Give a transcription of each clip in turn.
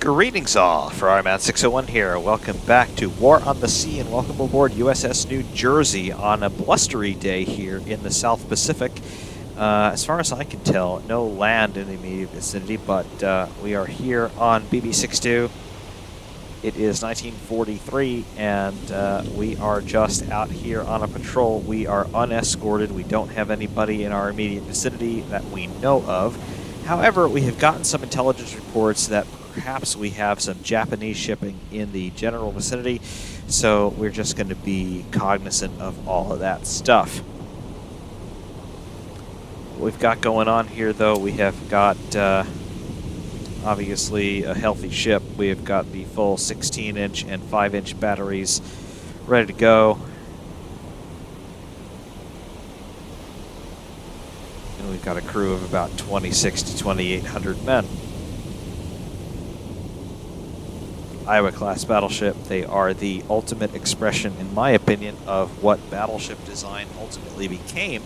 Greetings all, Ferrari 601 here. Welcome back to War on the Sea and welcome aboard USS New Jersey on a blustery day here in the South Pacific. As far as I can tell, no land in the immediate vicinity, but we are here on BB62. It is 1943 and we are just out here on a patrol. We are unescorted. We don't have anybody in our immediate vicinity that we know of. However, we have gotten some intelligence reports that perhaps we have some Japanese shipping in the general vicinity, so we're just going to be cognizant of all of that stuff. What we've got going on here, though, we have got obviously a healthy ship. We have got the full 16-inch and 5-inch batteries ready to go. And we've got a crew of about 26 to 2,800 men. Iowa-class battleship, they are the ultimate expression, in my opinion, of what battleship design ultimately became.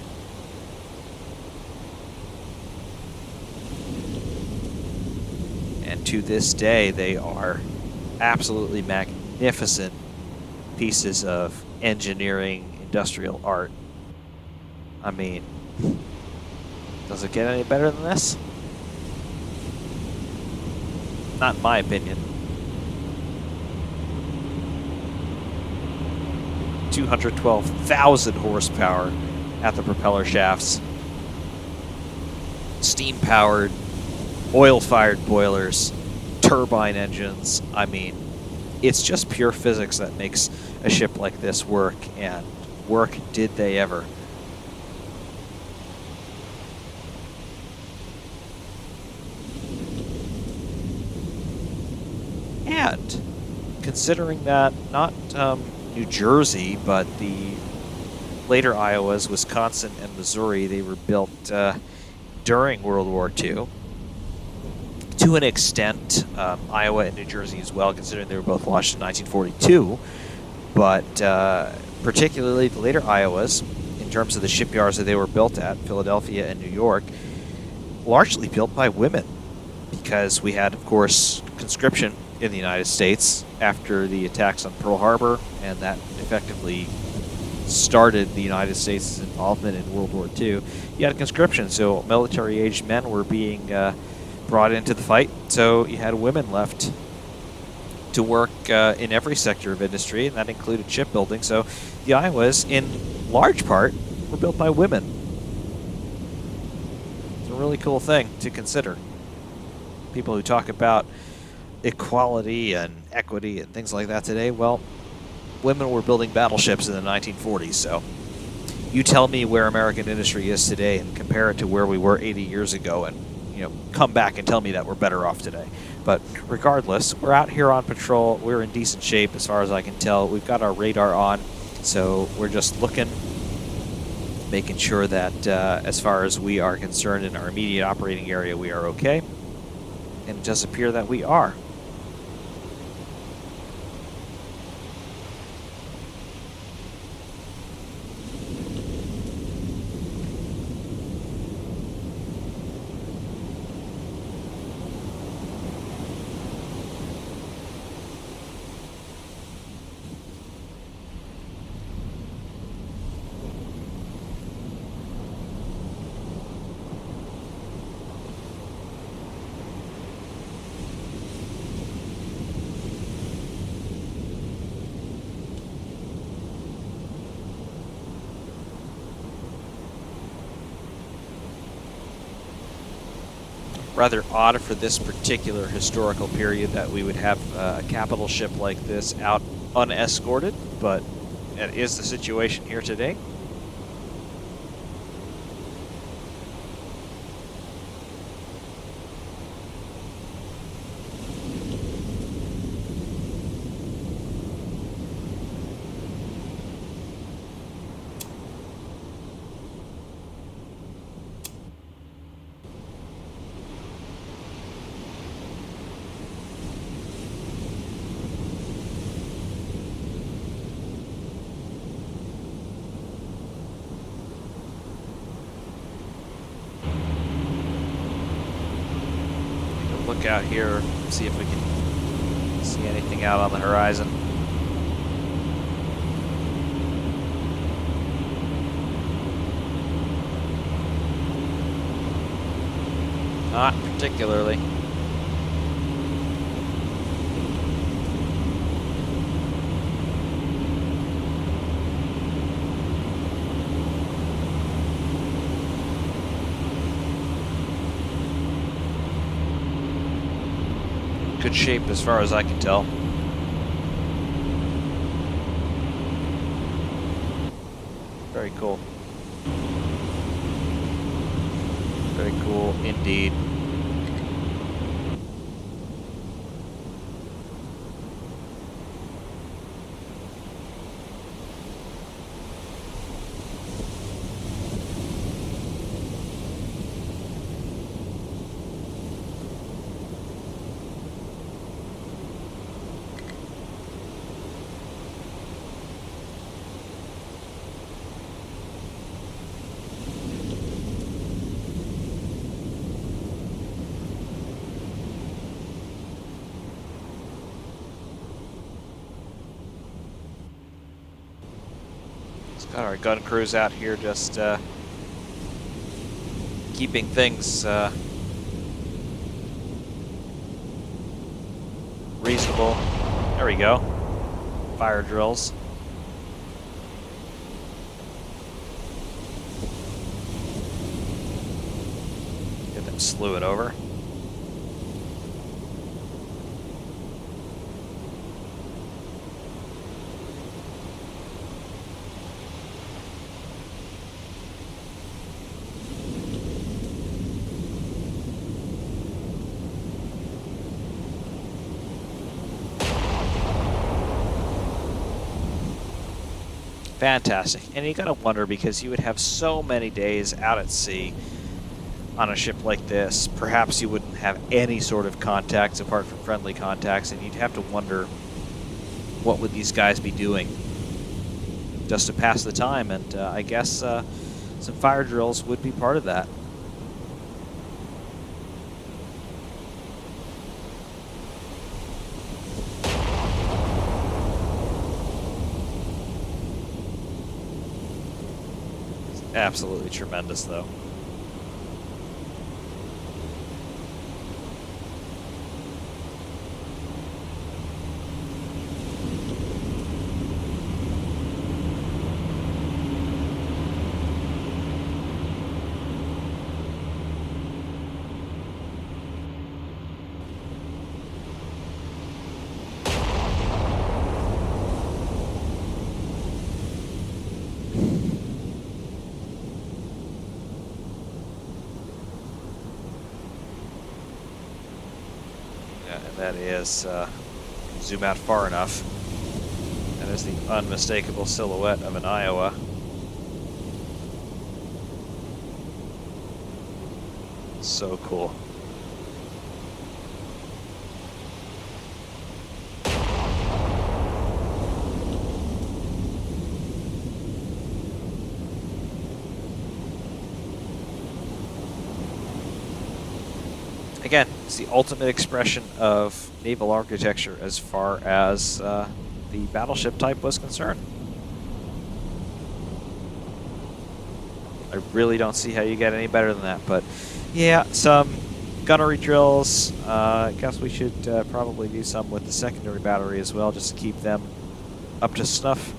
And to this day, they are absolutely magnificent pieces of engineering, industrial art. I mean, does it get any better than this? Not in my opinion. 212,000 horsepower at the propeller shafts. Steam-powered, oil-fired boilers, turbine engines. I mean, it's just pure physics that makes a ship like this work, and work did they ever. And considering that not New Jersey, but the later Iowas, Wisconsin, and Missouri, they were built during World War II. To an extent, Iowa and New Jersey as well, considering they were both launched in 1942. But particularly the later Iowas, in terms of the shipyards that they were built at, Philadelphia and New York, largely built by women, because we had, of course, conscription in the United States after the attacks on Pearl Harbor, and that effectively started the United States' involvement in World War II. You had conscription, so military-aged men were being brought into the fight, so you had women left to work in every sector of industry, and that included shipbuilding. So the Iowas, in large part, were built by women. It's a really cool thing to consider. People who talk about equality and equity and things like that today, well, women were building battleships in the 1940s, so you tell me where American industry is today and compare it to where we were 80 years ago, and come back and tell me that we're better off today. But regardless, we're out here on patrol. We're in decent shape as far as I can tell. We've got our radar on, so we're just looking, making sure that as far as we are concerned in our immediate operating area, we are okay. And it does appear that we are. Rather odd for this particular historical period that we would have a capital ship like this out unescorted, but that is the situation here today. look out here, see if we can See anything out on the horizon? Not particularly. Good shape as far as I can tell. Very cool. Very cool indeed. Got our gun crews out here just keeping things reasonable. There we go. Fire drills. Get them slewing over. Fantastic. And you gotta wonder, because you would have so many days out at sea on a ship like this, perhaps you wouldn't have any sort of contacts apart from friendly contacts, and you'd have to wonder what would these guys be doing just to pass the time, and I guess some fire drills would be part of that. Absolutely tremendous, though. That is, zoom out far enough. That is the unmistakable silhouette of an Iowa. So cool. Again, it's the ultimate expression of naval architecture as far as the battleship type was concerned. I really don't see how you get any better than that, but yeah, some gunnery drills. I guess we should probably do some with the secondary battery as well, just to keep them up to snuff.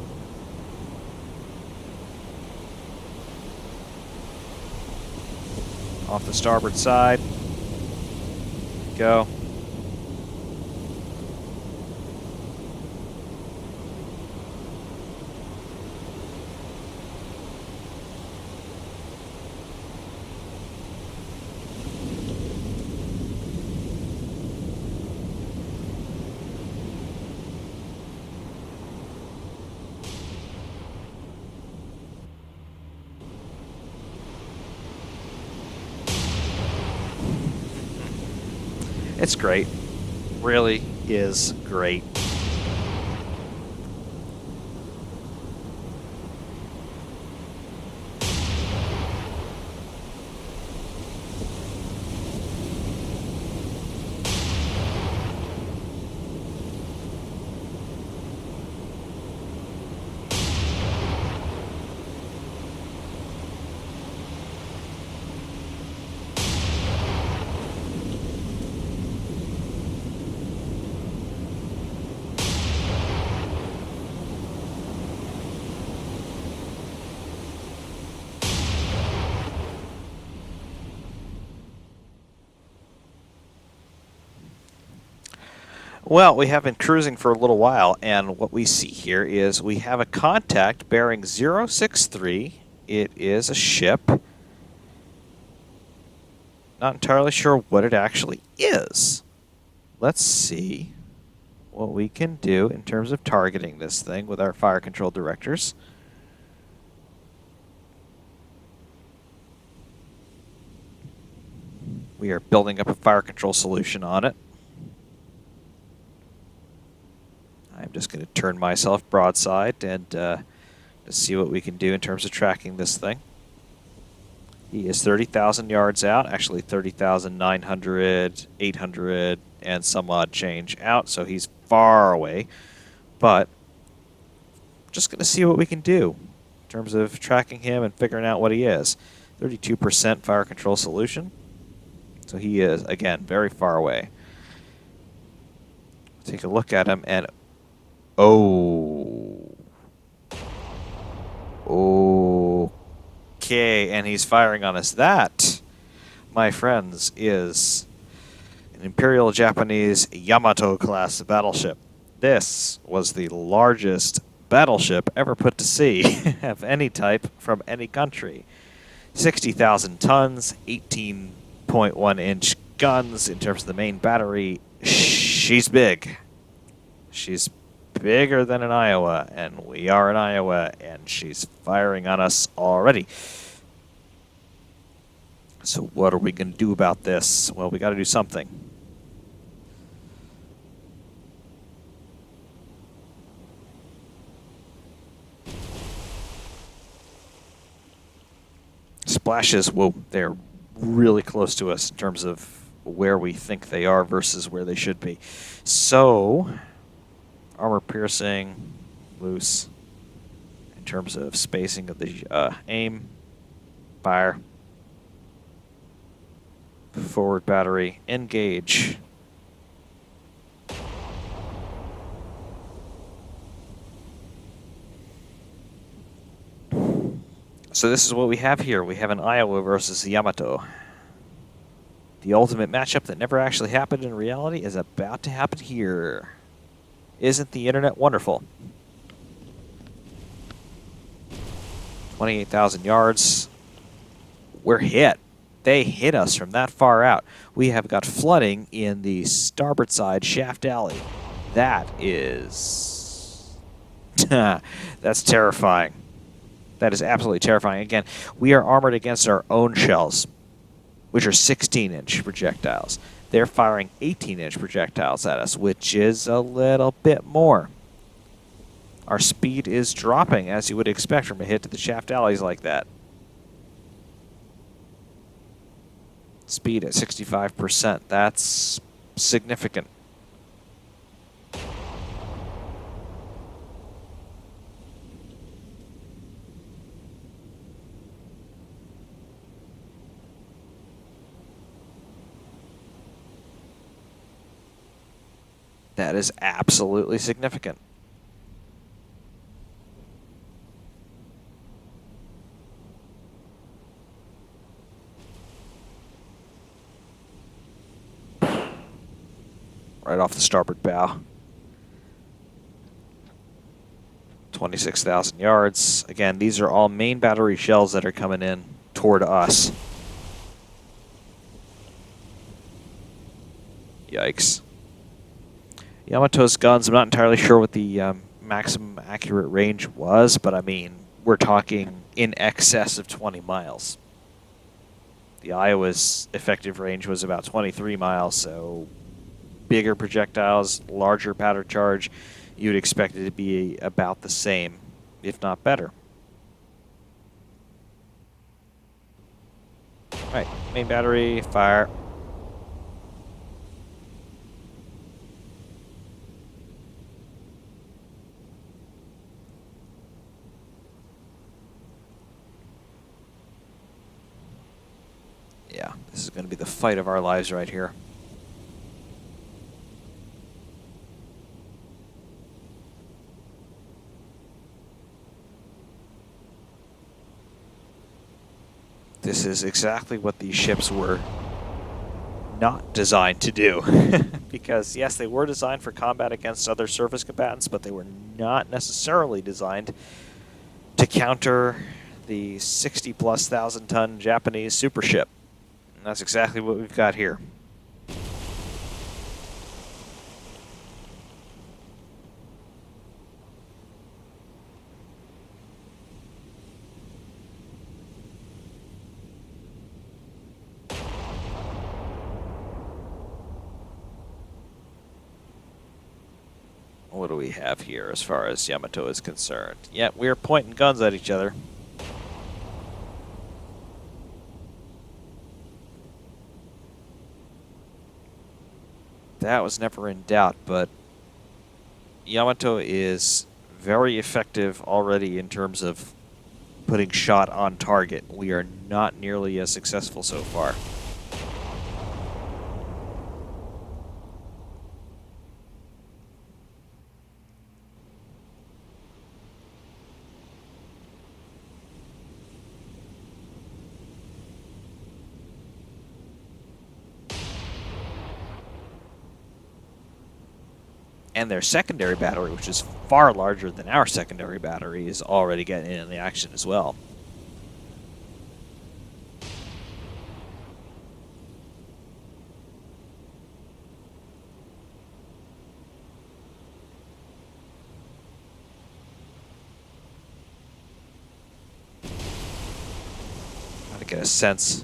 Off the starboard side. Go. It's great. Really is great. Well, we have been cruising for a little while, and what we see here is we have a contact bearing 063. It is a ship. Not entirely sure what it actually is. Let's see what we can do in terms of targeting this thing with our fire control directors. We are building up a fire control solution on it. I'm just going to turn myself broadside and see what we can do in terms of tracking this thing. He is 30,000 yards out, actually 30,900, 800, and some odd change out, so he's far away. But just going to see what we can do in terms of tracking him and figuring out what he is. 32% fire control solution. So he is, again, very far away. Take a look at him and... Oh. Okay, and he's firing on us. That, my friends, is an Imperial Japanese Yamato class battleship. This was the largest battleship ever put to sea of any type from any country. 60,000 tons, 18.1-inch guns in terms of the main battery. She's big. She's bigger than an Iowa, and we are in Iowa, and she's firing on us already. So what are we going to do about this? Well, we got to do something. Splashes, whoa, they're really close to us in terms of where we think they are versus where they should be. So, armor piercing, loose, in terms of spacing of the aim, fire, forward battery, engage. So this is what we have here. We have an Iowa versus the Yamato. The ultimate matchup that never actually happened in reality is about to happen here. Isn't the internet wonderful? 28,000 yards. We're hit. They hit us from that far out. We have got flooding in the starboard side shaft alley. That is... that's terrifying. That is absolutely terrifying. Again, we are armored against our own shells, which are 16-inch projectiles. They're firing 18-inch projectiles at us, which is a little bit more. Our speed is dropping, as you would expect from a hit to the shaft alleys like that. Speed at 65%. That's significant. That is absolutely significant. Right off the starboard bow. 26,000 yards. Again, these are all main battery shells that are coming in toward us. Yikes. Yamato's guns, I'm not entirely sure what the maximum accurate range was, but I mean, we're talking in excess of 20 miles. The Iowa's effective range was about 23 miles, so bigger projectiles, larger powder charge, you'd expect it to be about the same, if not better. All right, main battery, fire. Yeah, this is going to be the fight of our lives right here. This is exactly what these ships were not designed to do. Because, yes, they were designed for combat against other surface combatants, but they were not necessarily designed to counter the 60-plus thousand ton Japanese super ship. And that's exactly what we've got here. What do we have here as far as Yamato is concerned? Yeah, we're pointing guns at each other. That was never in doubt, but Yamato is very effective already in terms of putting shot on target. We are not nearly as successful so far. And their secondary battery, which is far larger than our secondary battery, is already getting in the action as well. Got to get a sense.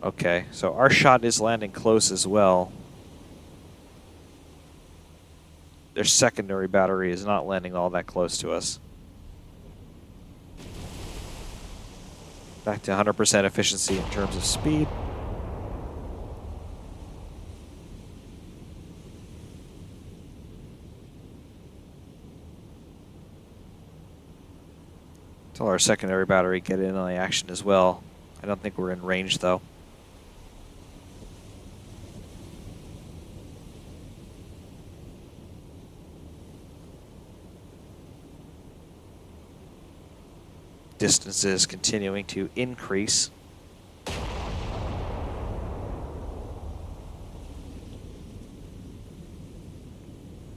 Okay, so our shot is landing close as well. Their secondary battery is not landing all that close to us. Back to 100% efficiency in terms of speed. Until our secondary battery get in on the action as well. I don't think we're in range though. Distance is continuing to increase.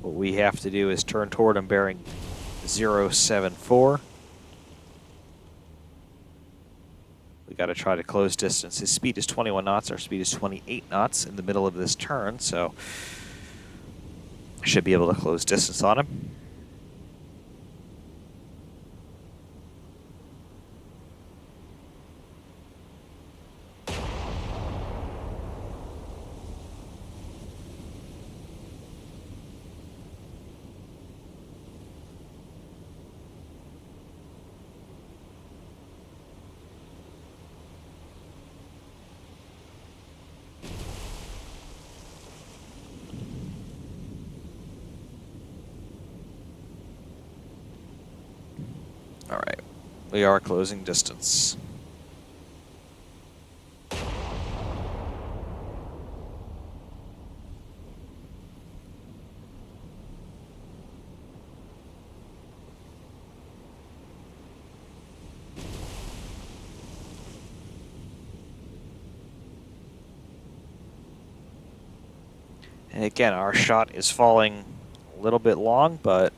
What we have to do is turn toward him bearing 074. We got to try to close distance. His speed is 21 knots. Our speed is 28 knots in the middle of this turn, so I should be able to close distance on him. All right, we are closing distance. And again, our shot is falling a little bit long, but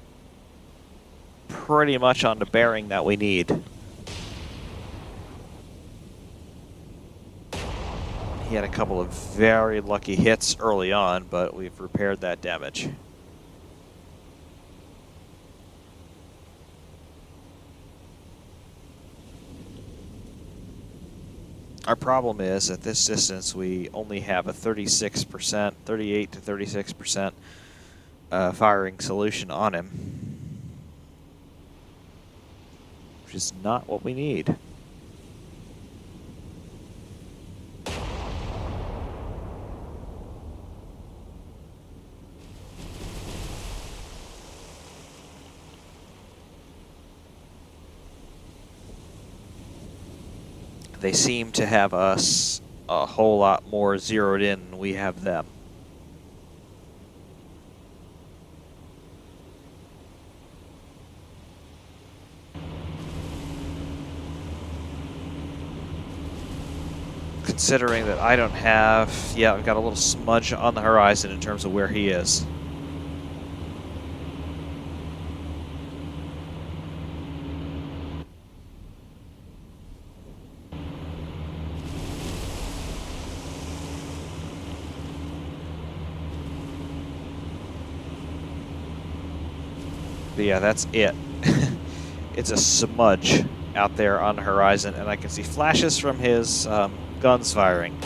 pretty much on the bearing that we need. He had a couple of very lucky hits early on, but we've repaired that damage. Our problem is at this distance we only have a 36%, 38 to 36% firing solution on him. Which is not what we need. They seem to have us a whole lot more zeroed in than we have them. considering that I don't have... Yeah, I've got a little smudge on the horizon in terms of where he is. But yeah, that's it. It's a smudge out there on the horizon, and I can see flashes from his guns firing,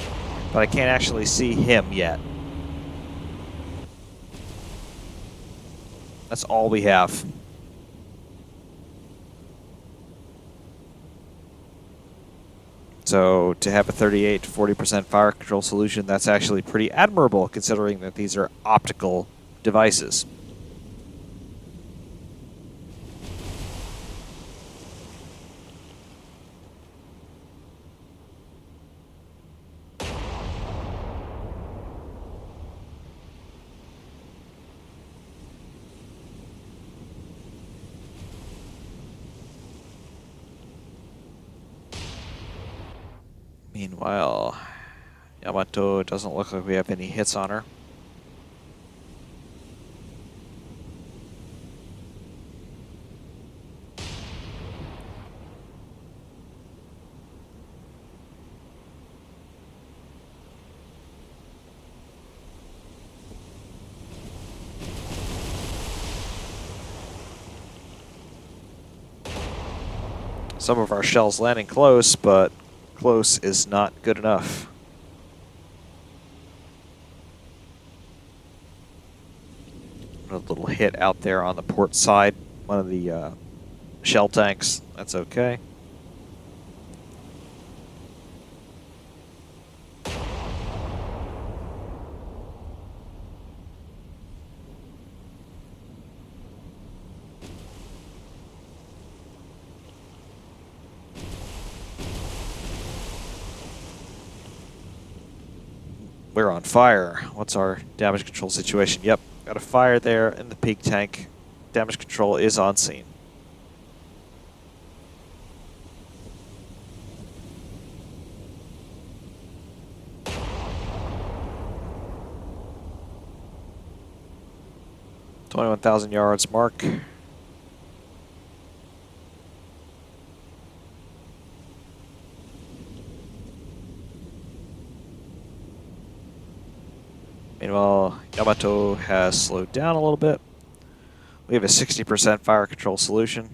but I can't actually see him yet. That's all we have. So to have a 38 to 40% fire control solution, that's actually pretty admirable considering that these are optical devices. Meanwhile, Yamato doesn't look like we have any hits on her. Some of our shells landing close, but close is not good enough. A little hit out there on the port side, one of the shell tanks. That's okay. We're on fire. What's our damage control situation? Yep, got a fire there in the peak tank. Damage control is on scene. (21,000 yards mark). Meanwhile, Yamato has slowed down a little bit. We have a 60% fire control solution.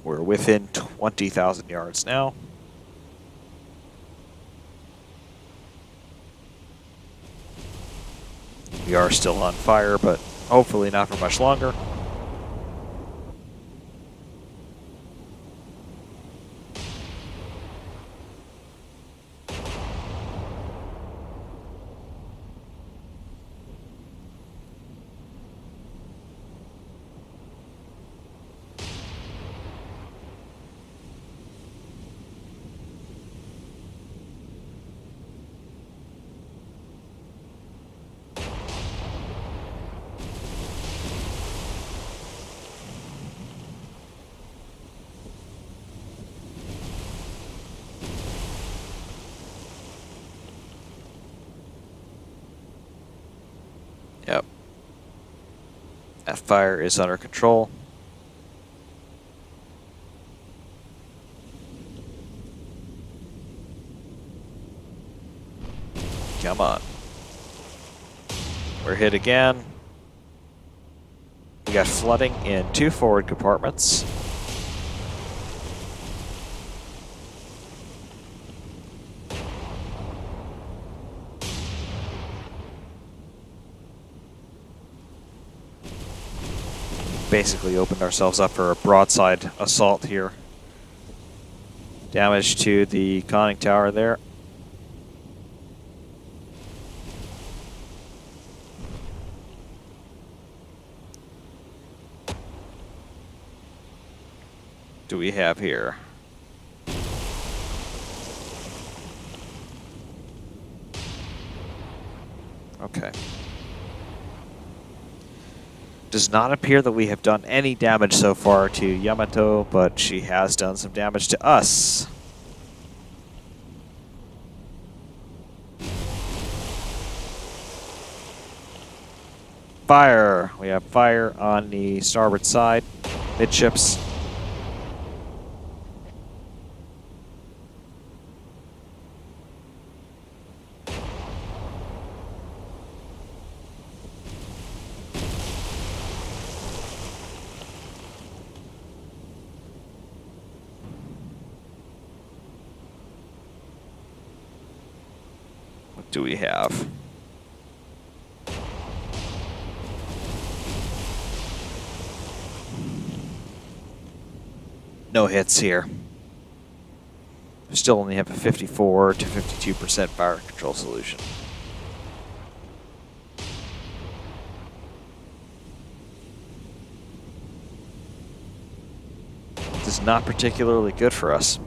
We're within 20,000 yards now. We are still on fire, but hopefully not for much longer. Yep. That fire is under control. Come on. We're hit again. We got flooding in 2 forward compartments. Basically opened ourselves up for a broadside assault here. Damage to the conning tower there. do we have here? Okay. Does not appear that we have done any damage so far to Yamato, but she has done some damage to us. Fire! We have fire on the starboard side, midships. What do we have? No hits here. We still only have a 54 to 52% fire control solution. This is not particularly good for us.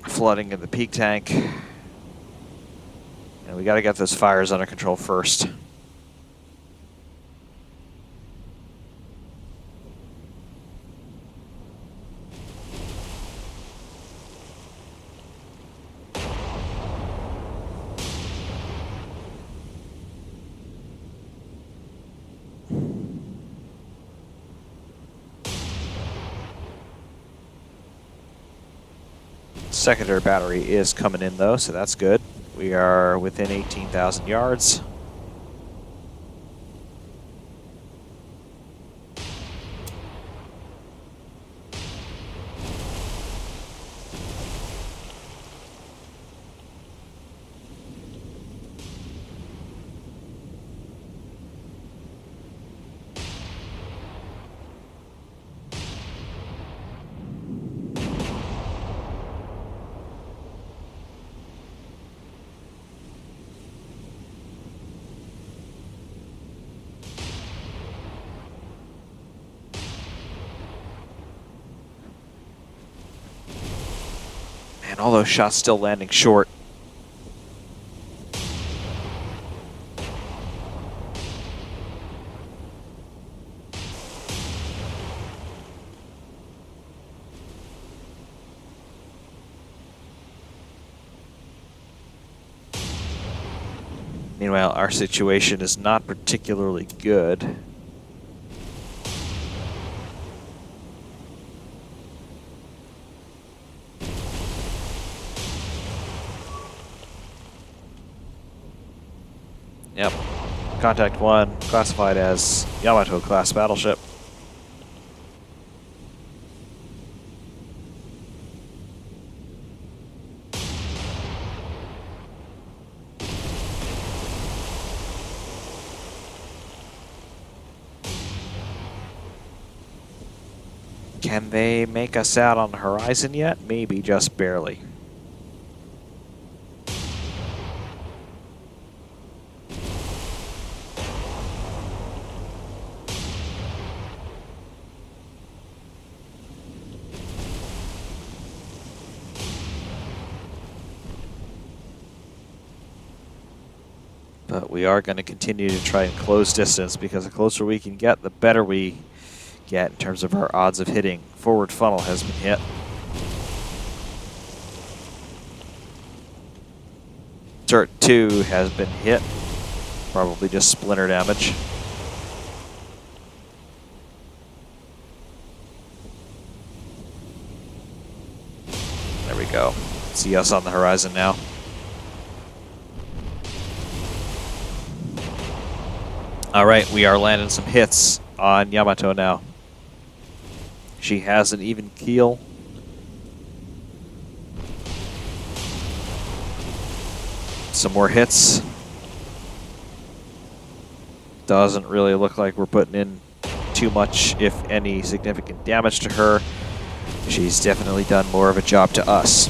Flooding in the peak tank. And we got to get those fires under control first. Secondary battery is coming in though, so that's good. We are within 18,000 yards. And all those shots still landing short. Meanwhile, our situation is not particularly good. Yep. Contact 1, classified as Yamato class battleship. Can they make us out on the horizon yet? Maybe just barely. But we are going to continue to try and close distance, because the closer we can get, the better we get in terms of our odds of hitting. Forward funnel has been hit. Turret 2 has been hit. Probably just splinter damage. There we go. See us on the horizon now. Alright, we are landing some hits on Yamato now. She has an even keel. some more hits. Doesn't really look like we're putting in too much, if any, significant damage to her. She's definitely done more of a job to us.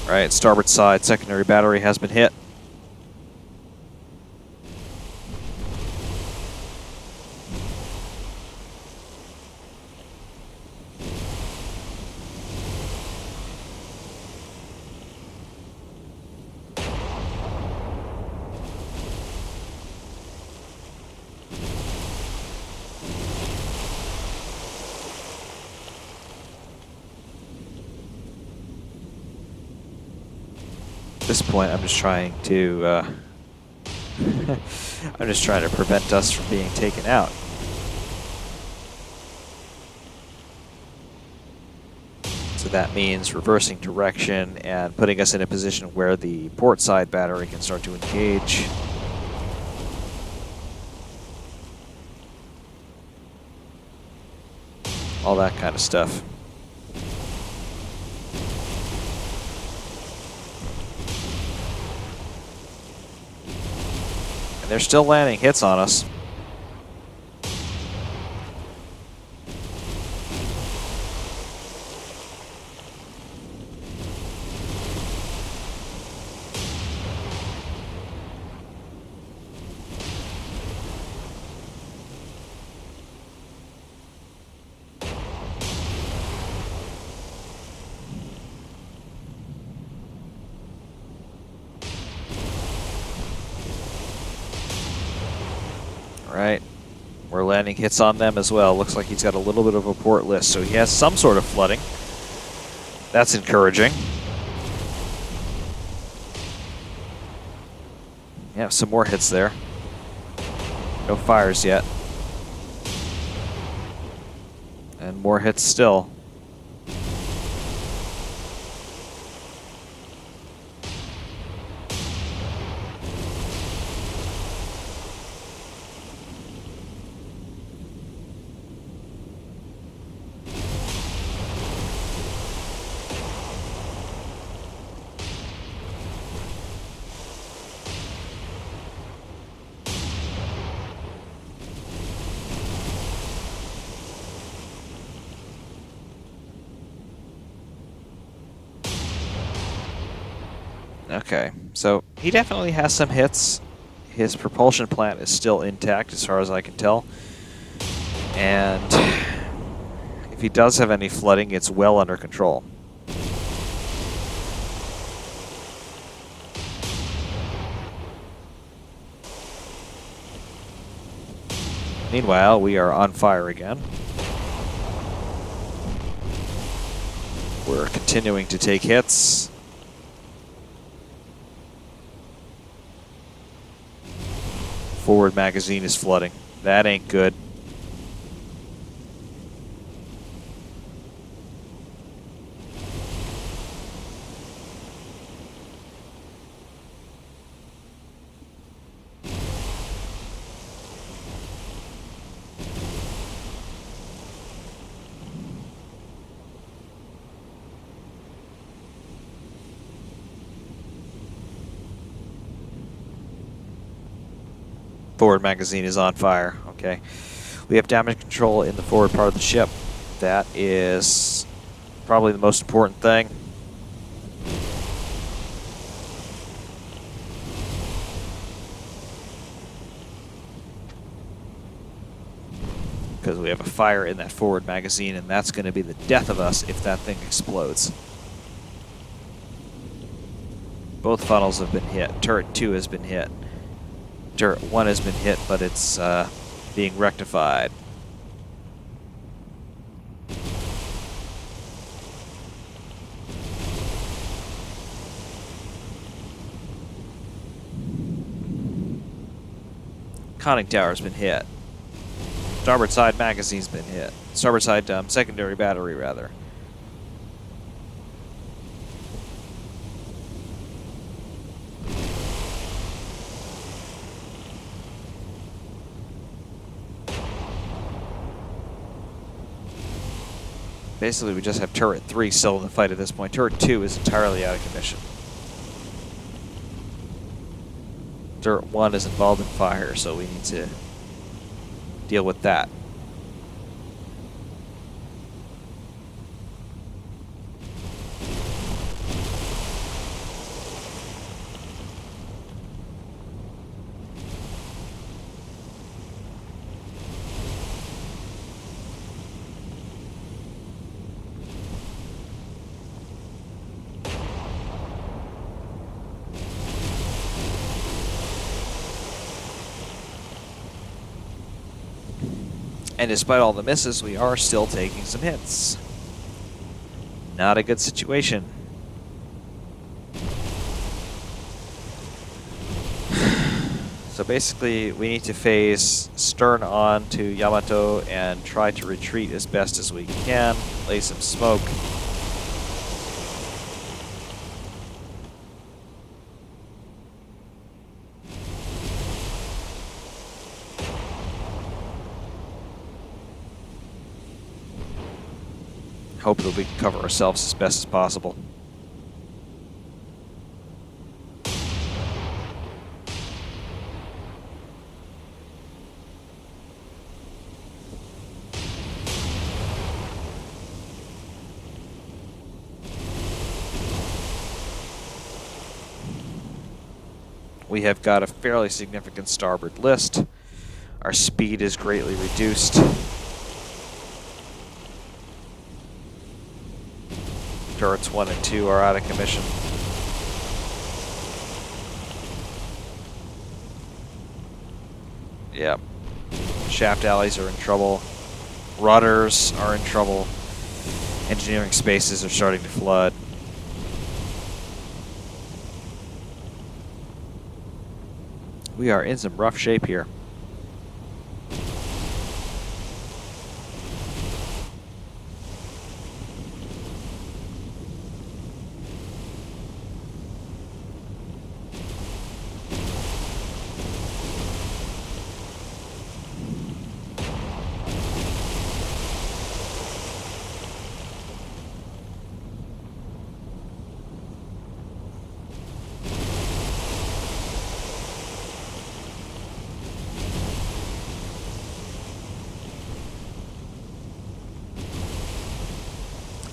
All right, starboard side secondary battery has been hit. At this point, I'm just trying to prevent us from being taken out. So that means reversing direction and putting us in a position where the port side battery can start to engage. All that kind of stuff. And they're still landing hits on us. Right, we're landing hits on them as well. Looks like he's got a little bit of a port list, so he has some sort of flooding. That's encouraging. Yeah, some more hits there. No fires yet. And more hits still. Okay, so he definitely has some hits. His propulsion plant is still intact as far as I can tell. And if he does have any flooding, it's well under control. Meanwhile, we are on fire again. We're continuing to take hits. Forward magazine is flooding. That ain't good. Forward magazine is on fire. Okay. We have damage control in the forward part of the ship. That is probably the most important thing. Because we have a fire in that forward magazine, and that's going to be the death of us if that thing explodes. Both funnels have been hit. Turret 2 has been hit. Turret 1 has been hit, but it's being rectified. Conning tower's been hit. Starboard side magazine's been hit. Starboard side secondary battery, rather. Basically, we just have turret 3 still in the fight at this point. Turret 2 is entirely out of commission. Turret 1 is involved in fire, so we need to deal with that. And despite all the misses, we are still taking some hits. Not a good situation. So basically, we need to phase stern on to Yamato and try to retreat as best as we can. Lay some smoke. Hope that we can cover ourselves as best as possible. We have got a fairly significant starboard list. Our speed is greatly reduced. Turrets 1 and 2 are out of commission. Yep. Shaft alleys are in trouble. Rudders are in trouble. Engineering spaces are starting to flood. We are in some rough shape here.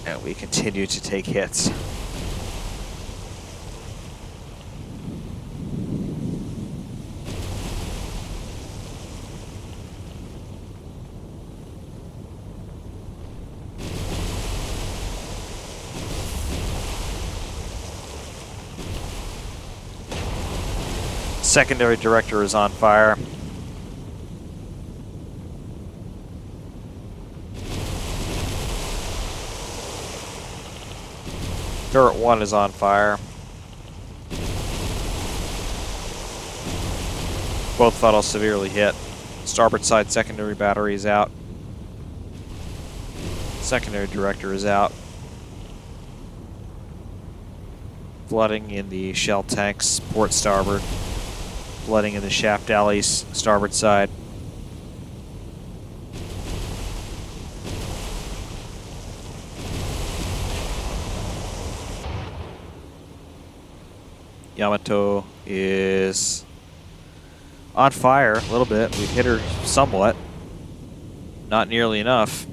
And we continue to take hits. Secondary director is on fire. Turret 1 is on fire. Both funnels severely hit. Starboard side secondary battery is out. Secondary director is out. Flooding in the shell tanks, port starboard. Flooding in the shaft alleys, starboard side. Yamato is on fire a little bit. We've hit her somewhat. Not nearly enough.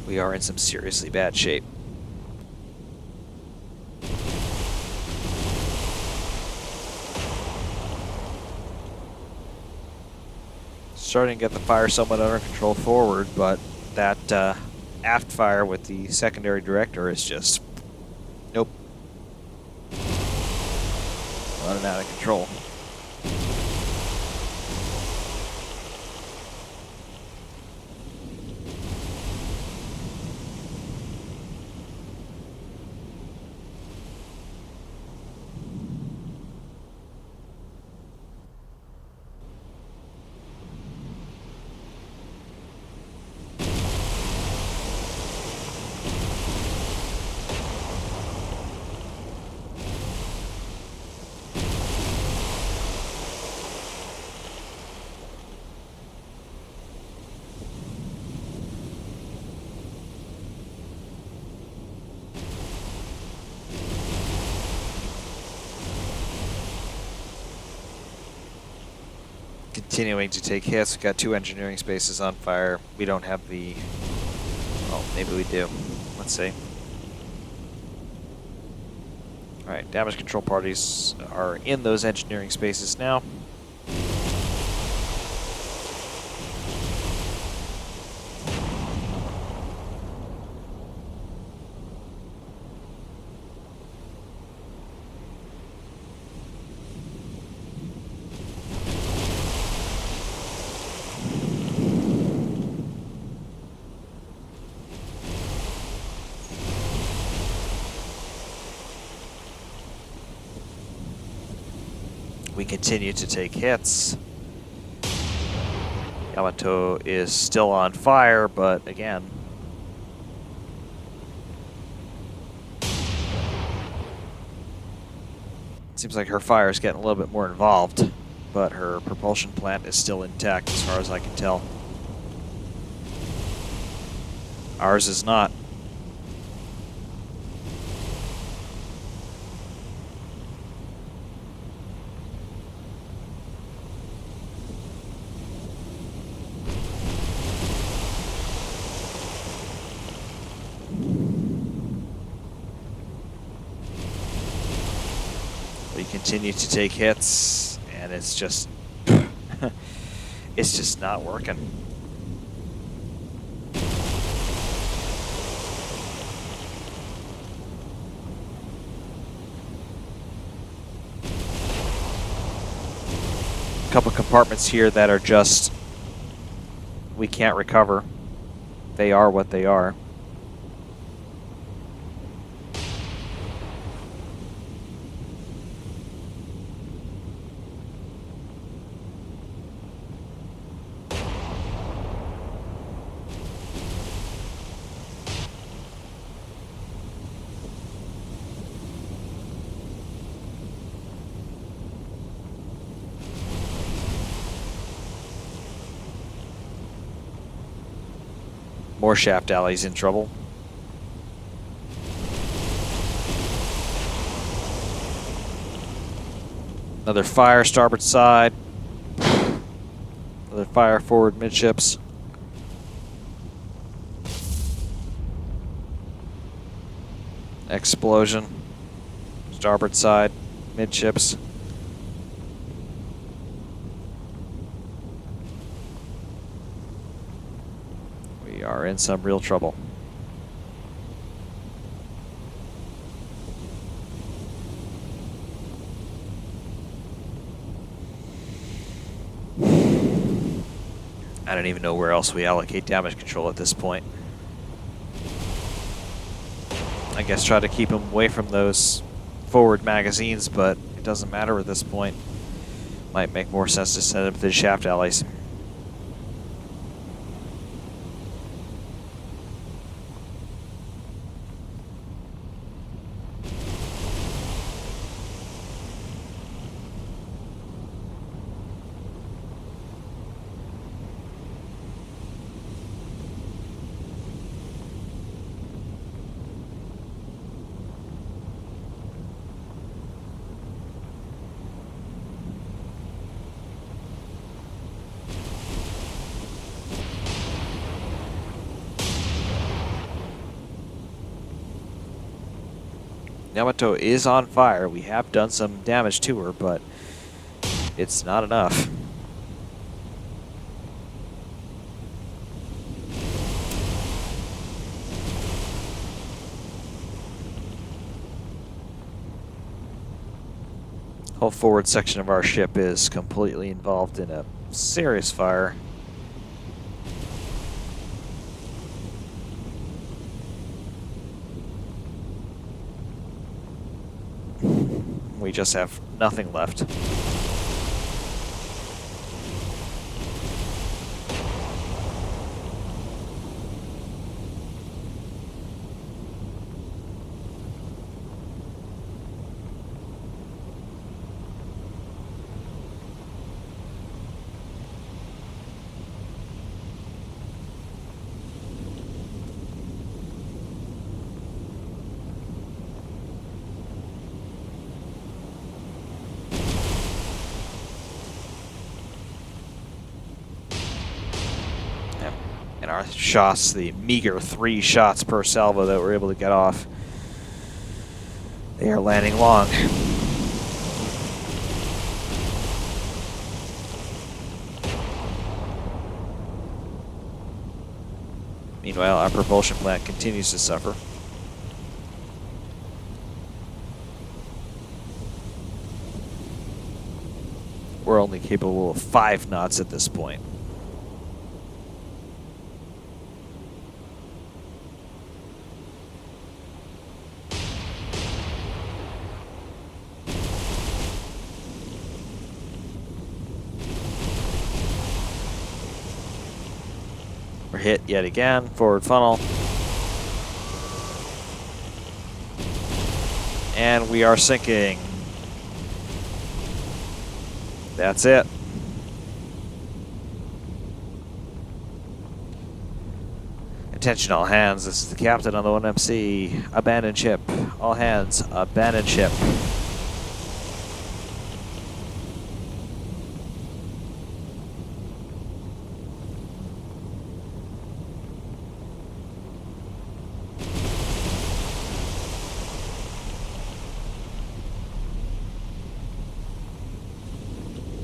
We are in some seriously bad shape. Starting to get the fire somewhat under control forward, but that aft fire with the secondary director is just, nope, running out of control. Continuing to take hits. We've got 2 engineering spaces on fire. We don't have the... Oh, maybe we do. Let's see. Alright, damage control parties are in those engineering spaces now. We continue to take hits. Yamato is still on fire, but again, seems like her fire is getting a little bit more involved, but her propulsion plant is still intact as far as I can tell. Ours is not. We continue to take hits, and it's just it's just not working. A couple compartments here that are just we can't recover. They are what they are. More shaft allies in trouble. Another fire starboard side. Another fire forward midships. Explosion. Starboard side midships. We are in some real trouble. I don't even know where else we allocate damage control at this point. I guess try to keep them away from those forward magazines, but it doesn't matter at this point. Might make more sense to send them to the shaft allies. Yamato is on fire. We have done some damage to her, but it's not enough. Whole forward section of our ship is completely involved in a serious fire. We just have nothing left. our shots, the meager 3 shots per salvo that we're able to get off, they are landing long. Meanwhile, our propulsion plant continues to suffer. We're only capable of 5 knots at this point. We're hit yet again, forward funnel. And we are sinking. That's it. Attention all hands, this is the captain on the 1MC. Abandon ship. All hands, abandon ship.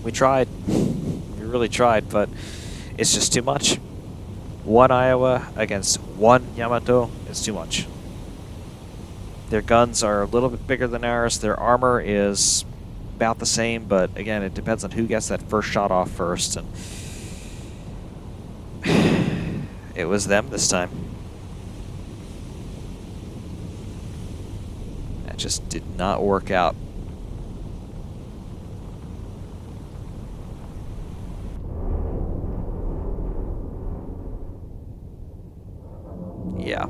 We tried. We really tried, but it's just too much. 1 Iowa against 1 Yamato is too much. Their guns are a little bit bigger than ours. Their armor is about the same, but again, it depends on who gets that first shot off first. And it was them this time. That just did not work out. Yeah.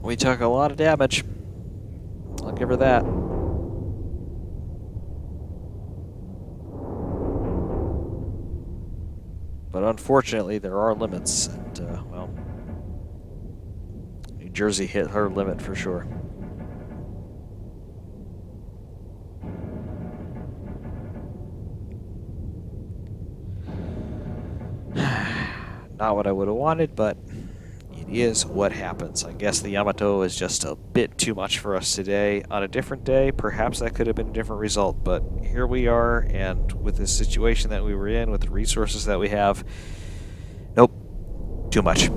We took a lot of damage. I'll give her that. But unfortunately, there are limits, and well, New Jersey hit her limit for sure. Not what I would have wanted, but it is what happens. I guess the Yamato is just a bit too much for us today. On a different day, perhaps that could have been a different result, but here we are, and with the situation that we were in, with the resources that we have, nope, too much.